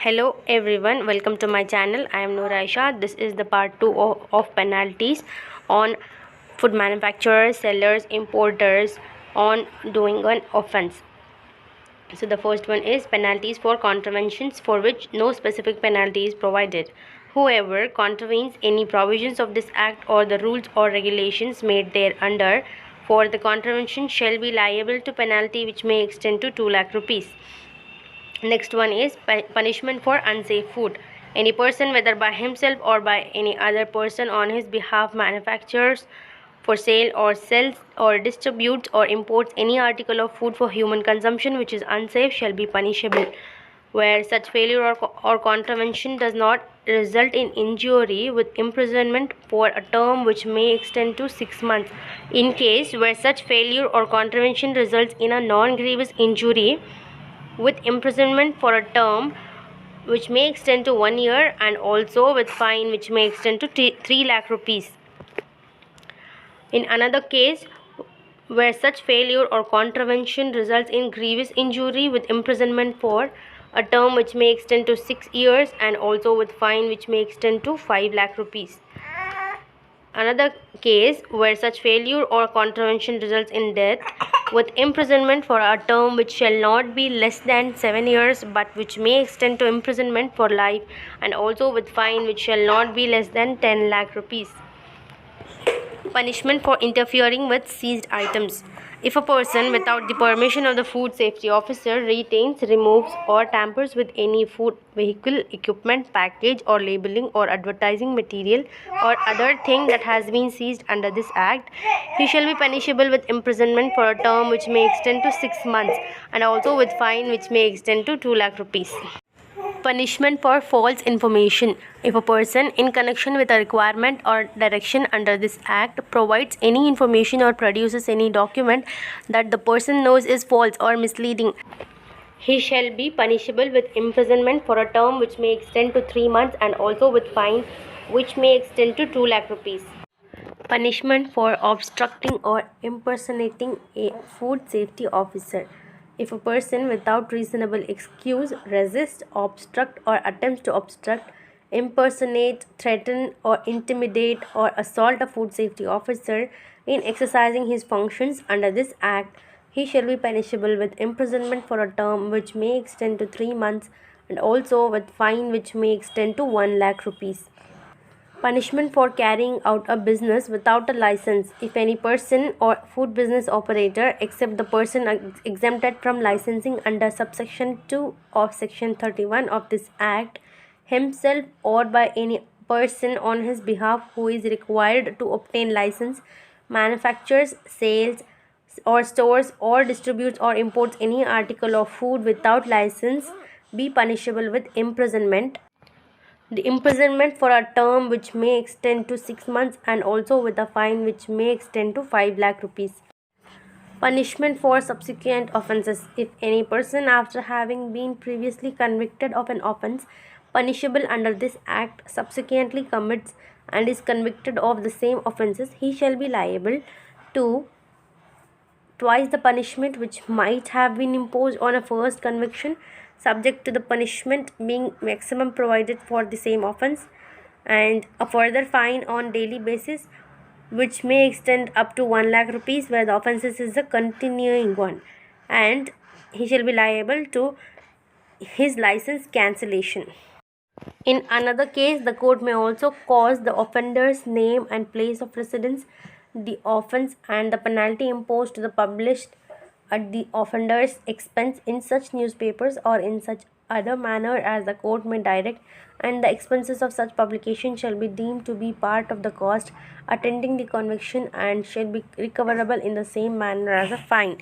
Hello everyone, welcome to my channel. I am Noor Aisha. This is the part 2 of penalties on food manufacturers, sellers, importers on doing an offense. So the first one is penalties for contraventions for which no specific penalty is provided. Whoever contravenes any provisions of this act or the rules or regulations made thereunder for the contravention shall be liable to penalty which may extend to 2 lakh rupees. Next one is punishment for unsafe food. Any person, whether by himself or by any other person on his behalf, manufactures, for sale or sells or distributes or imports any article of food for human consumption which is unsafe shall be punishable, where such failure or contravention does not result in injury, with imprisonment for a term which may extend to 6 months. In case where such failure or contravention results in a non-grievous injury, with imprisonment for a term which may extend to 1 year, and also with fine which may extend to 3 lakh rupees. In another case where such failure or contravention results in grievous injury, with imprisonment for a term which may extend to 6 years, and also with fine which may extend to 5 lakh rupees. Another case where such failure or contravention results in death, with imprisonment for a term which shall not be less than 7 years but which may extend to imprisonment for life, and also with fine which shall not be less than 10 lakh rupees. Punishment for interfering with seized items. If a person, without the permission of the food safety officer, retains, removes or tampers with any food, vehicle, equipment, package or labeling or advertising material or other thing that has been seized under this act, he shall be punishable with imprisonment for a term which may extend to 6 months, and also with fine which may extend to 2 lakh rupees. Punishment for false information. If a person, in connection with a requirement or direction under this act, provides any information or produces any document that the person knows is false or misleading, he shall be punishable with imprisonment for a term which may extend to 3 months, and also with fine which may extend to 2 lakh rupees. Punishment for obstructing or impersonating a food safety officer. If a person, without reasonable excuse, resists, obstruct or attempts to obstruct, impersonate, threaten or intimidate or assault a food safety officer in exercising his functions under this act, he shall be punishable with imprisonment for a term which may extend to 3 months, and also with fine which may extend to 1 lakh rupees. Punishment for carrying out a business without a license. If any person or food business operator, except the person exempted from licensing under subsection 2 of section 31 of this act, himself or by any person on his behalf who is required to obtain license, manufactures, sales or stores or distributes or imports any article of food without license, be punishable with imprisonment. The imprisonment for a term which may extend to 6 months, and also with a fine which may extend to 5 lakh rupees. Punishment for subsequent offences. If any person, after having been previously convicted of an offence punishable under this act, subsequently commits and is convicted of the same offences, he shall be liable to twice the punishment which might have been imposed on a first conviction, subject to the punishment being maximum provided for the same offence, and a further fine on daily basis which may extend up to 1 lakh rupees where the offences is a continuing one, and he shall be liable to his license cancellation. In another case, the court may also cause the offender's name and place of residence, the offence and the penalty imposed to the published at the offender's expense in such newspapers or in such other manner as the court may direct, and the expenses of such publication shall be deemed to be part of the cost attending the conviction and shall be recoverable in the same manner as a fine.